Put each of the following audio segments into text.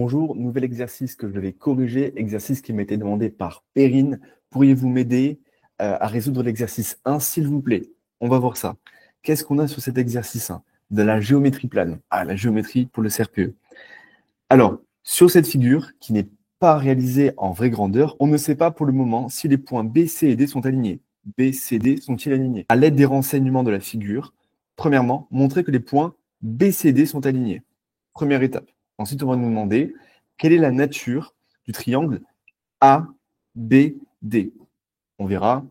Bonjour, nouvel exercice que je vais corriger, exercice qui m'a été demandé par Perrine. Pourriez-vous m'aider à résoudre l'exercice 1, s'il vous plaît? On va voir ça. Qu'est-ce qu'on a sur cet exercice 1? De la géométrie plane. Ah, la géométrie pour le CRPE. Alors, sur cette figure, qui n'est pas réalisée en vraie grandeur, on ne sait pas pour le moment si les points B, C et D sont alignés. B, C, D sont-ils alignés? À l'aide des renseignements de la figure, premièrement, montrer que les points B, C, D sont alignés. Première étape. Ensuite, on va nous demander quelle est la nature du triangle ABD. On verra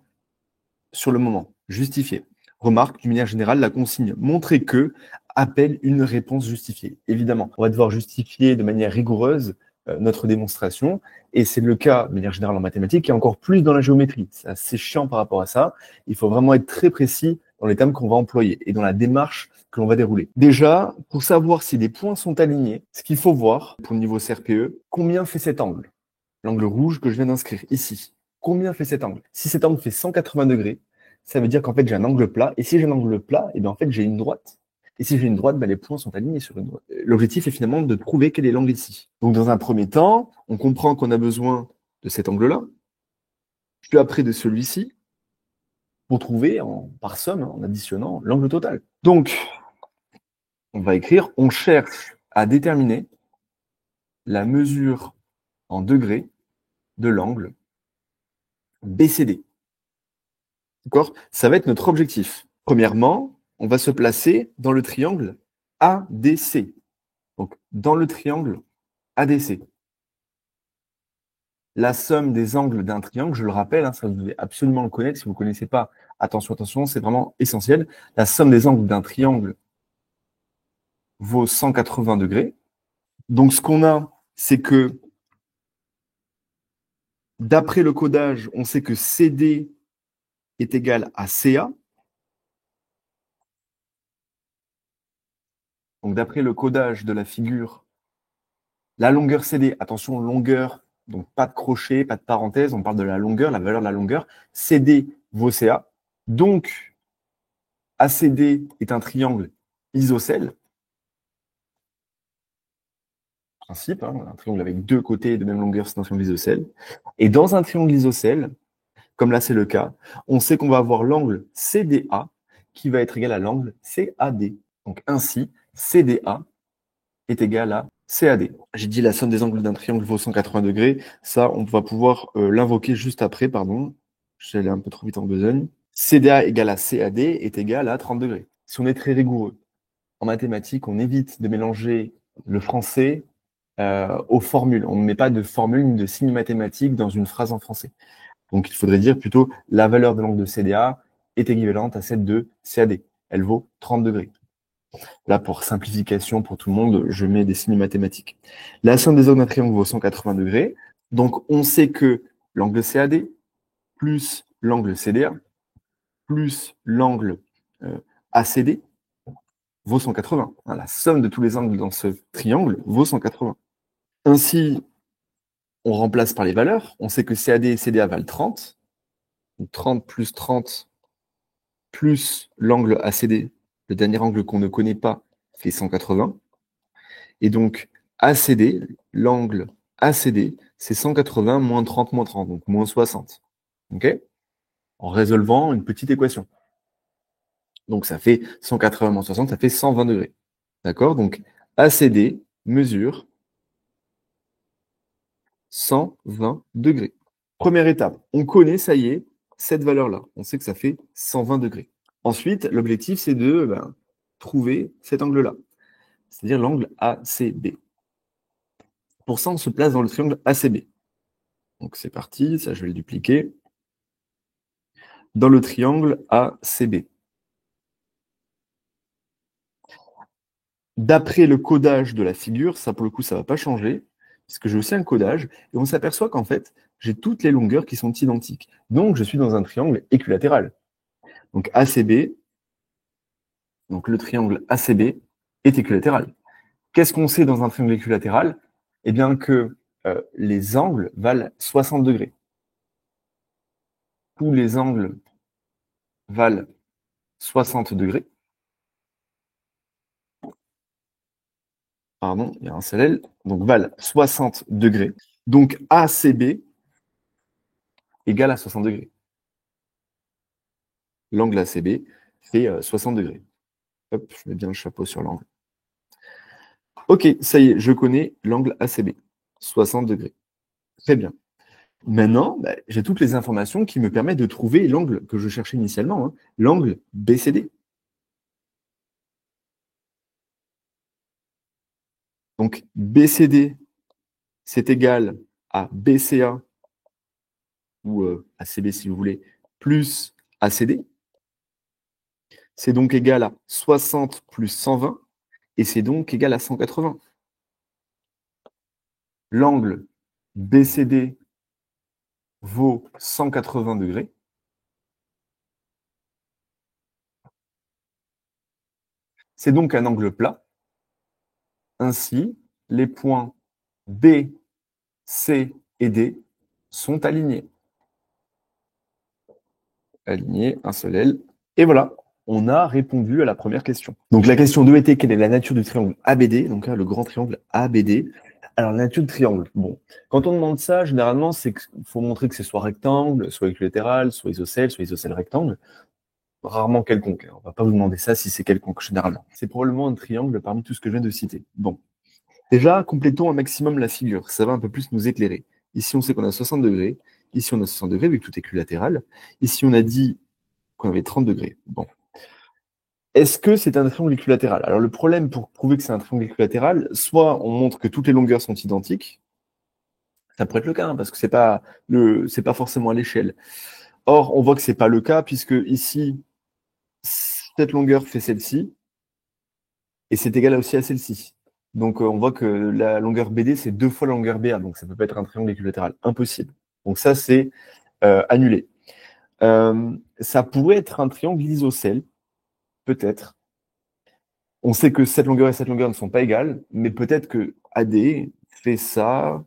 sur le moment. Justifier. Remarque, d'une manière générale, la consigne montrer que appelle une réponse justifiée. Évidemment, on va devoir justifier de manière rigoureuse notre démonstration, et c'est le cas de manière générale en mathématiques et encore plus dans la géométrie. C'est assez chiant par rapport à ça. Il faut vraiment être très précis dans les termes qu'on va employer et dans la démarche que l'on va dérouler. Déjà, pour savoir si les points sont alignés, ce qu'il faut voir pour le niveau CRPE, combien fait cet angle? L'angle rouge que je viens d'inscrire ici. Combien fait cet angle? Si cet angle fait 180 degrés, ça veut dire qu'en fait j'ai un angle plat. Et si j'ai un angle plat, et bien en fait j'ai une droite. Et si j'ai une droite, ben, les points sont alignés sur une droite. L'objectif est finalement de trouver quel est l'angle ici. Donc dans un premier temps, on comprend qu'on a besoin de cet angle-là, puis après de celui-ci, pour trouver par somme, en additionnant l'angle total. Donc, on va écrire, on cherche à déterminer la mesure en degrés de l'angle BCD. D'accord? Ça va être notre objectif. Premièrement, on va se placer dans le triangle ADC. Donc, dans le triangle ADC. La somme des angles d'un triangle, je le rappelle, hein, ça vous devez absolument le connaître. Si vous ne connaissez pas, attention, attention, c'est vraiment essentiel. La somme des angles d'un triangle vaut 180 degrés. Donc, ce qu'on a, c'est que d'après le codage, on sait que CD est égal à CA. Donc, d'après le codage de la figure, la longueur CD, attention, longueur, donc pas de crochet, pas de parenthèse, on parle de la longueur, la valeur de la longueur. CD vaut CA. Donc, ACD est un triangle isocèle. Principe, hein, un triangle avec deux côtés de même longueur, c'est un triangle isocèle. Et dans un triangle isocèle, comme là c'est le cas, on sait qu'on va avoir l'angle CDA qui va être égal à l'angle CAD. Donc ainsi, CDA est égal à CAD. J'ai dit la somme des angles d'un triangle vaut 180 degrés. Ça, on va pouvoir l'invoquer juste après, pardon. J'allais un peu trop vite en besogne. CDA égale à CAD est égal à 30 degrés. Si on est très rigoureux, en mathématiques, on évite de mélanger le français aux formules. On ne met pas de formule ni de signe mathématique dans une phrase en français. Donc, il faudrait dire plutôt la valeur de l'angle de CDA est équivalente à celle de CAD. Elle vaut 30 degrés. Là, pour simplification, pour tout le monde, je mets des signes mathématiques. La somme des angles d'un triangle vaut 180 degrés. Donc, on sait que l'angle CAD plus l'angle CDA plus l'angle ACD vaut 180. La somme de tous les angles dans ce triangle vaut 180. Ainsi, on remplace par les valeurs. On sait que CAD et CDA valent 30. Donc 30 plus 30 plus l'angle ACD, le dernier angle qu'on ne connaît pas, fait 180. Et donc, ACD, l'angle ACD, c'est 180 moins 30 moins 30, donc moins 60. OK? En résolvant une petite équation. Donc, ça fait 180 moins 60, ça fait 120 degrés. D'accord? Donc, ACD mesure 120 degrés. Première étape, on connaît, ça y est, cette valeur-là. On sait que ça fait 120 degrés. Ensuite, l'objectif, c'est de trouver cet angle-là, c'est-à-dire l'angle ACB. Pour ça, on se place dans le triangle ACB. Donc, c'est parti, ça, je vais le dupliquer. Dans le triangle ACB. D'après le codage de la figure, ça, pour le coup, ça ne va pas changer, puisque j'ai aussi un codage, et on s'aperçoit qu'en fait, j'ai toutes les longueurs qui sont identiques. Donc, je suis dans un triangle équilatéral. Donc, ACB, donc le triangle ACB est équilatéral. Qu'est-ce qu'on sait dans un triangle équilatéral? Eh bien que les angles valent 60 degrés. Tous les angles valent 60 degrés. pardon, il y a un seul L, donc valent 60 degrés. Donc ACB égale à 60 degrés. L'angle ACB fait 60 degrés. Hop, je mets bien le chapeau sur l'angle. Ok, ça y est, je connais l'angle ACB. 60 degrés. Très bien. Maintenant, j'ai toutes les informations qui me permettent de trouver l'angle que je cherchais initialement, hein, l'angle BCD. Donc BCD, c'est égal à BCA, ou ACB si vous voulez, plus ACD. C'est donc égal à 60 plus 120, et c'est donc égal à 180. L'angle BCD vaut 180 degrés. C'est donc un angle plat. Ainsi, les points B, C et D sont alignés. Alignés, un seul L. Et voilà, on a répondu à la première question. Donc la question 2 était quelle est la nature du triangle ABD, donc là, le grand triangle ABD. Alors la nature du triangle, bon, quand on demande ça, généralement, c'est qu'il faut montrer que c'est soit rectangle, soit équilatéral, soit isocèle rectangle. Rarement quelconque. On va pas vous demander ça si c'est quelconque, généralement. C'est probablement un triangle parmi tout ce que je viens de citer. Bon. Déjà, complétons un maximum la figure. Ça va un peu plus nous éclairer. Ici, on sait qu'on a 60 degrés. Ici, on a 60 degrés, vu que tout est équilatéral. Ici, on a dit qu'on avait 30 degrés. Bon. Est-ce que c'est un triangle équilatéral? Alors, le problème pour prouver que c'est un triangle équilatéral, soit on montre que toutes les longueurs sont identiques. Ça pourrait être le cas, hein, parce que c'est pas forcément à l'échelle. Or, on voit que c'est pas le cas, puisque ici, cette longueur fait celle-ci, et c'est égal aussi à celle-ci. Donc, on voit que la longueur BD, c'est 2 fois la longueur BA, donc ça ne peut pas être un triangle équilatéral. Impossible. Donc ça, c'est annulé. Ça pourrait être un triangle isocèle, peut-être. On sait que cette longueur et cette longueur ne sont pas égales, mais peut-être que AD fait ça,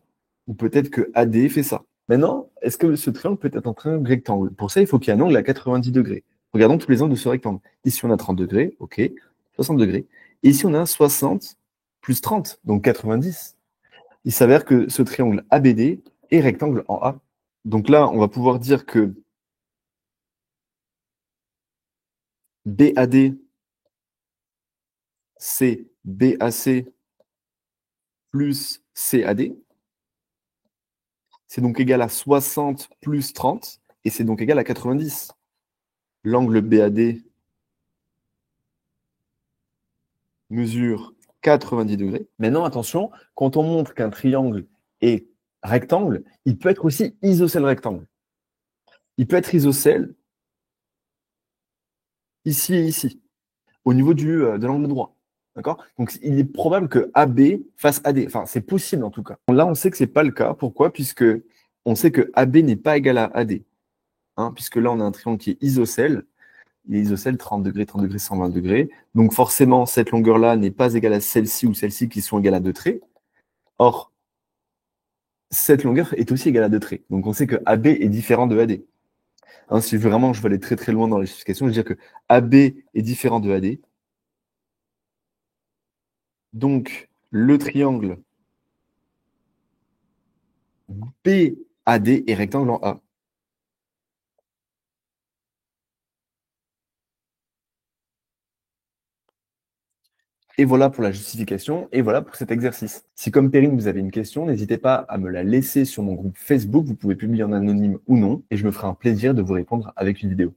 ou peut-être que AD fait ça. Maintenant, est-ce que ce triangle peut être un triangle rectangle? Pour ça, il faut qu'il y ait un angle à 90 degrés. Regardons tous les angles de ce rectangle. Ici, on a 30 degrés, ok, 60 degrés. Et ici, on a 60 plus 30, donc 90. Il s'avère que ce triangle ABD est rectangle en A. Donc là, on va pouvoir dire que BAD, c'est BAC plus CAD. C'est donc égal à 60 plus 30, et c'est donc égal à 90. L'angle BAD mesure 90 degrés. Maintenant, attention, quand on montre qu'un triangle est rectangle, il peut être aussi isocèle rectangle. Il peut être isocèle ici et ici, au niveau de l'angle droit. D'accord? Donc, il est probable que AB fasse AD. Enfin, c'est possible en tout cas. Là, on sait que ce n'est pas le cas. Pourquoi? Puisque on sait que AB n'est pas égal à AD. Hein, puisque là, on a un triangle qui est isocèle. Il est isocèle 30 degrés, 30 degrés, 120 degrés. Donc, forcément, cette longueur-là n'est pas égale à celle-ci ou celle-ci qui sont égales à 2 traits. Or, cette longueur est aussi égale à 2 traits. Donc, on sait que AB est différent de AD. Hein, si vraiment je veux aller très très loin dans la justification, je veux dire que AB est différent de AD. Donc, le triangle BAD est rectangle en A. Et voilà pour la justification, et voilà pour cet exercice. Si comme Perrine, vous avez une question, n'hésitez pas à me la laisser sur mon groupe Facebook, vous pouvez publier en anonyme ou non, et je me ferai un plaisir de vous répondre avec une vidéo.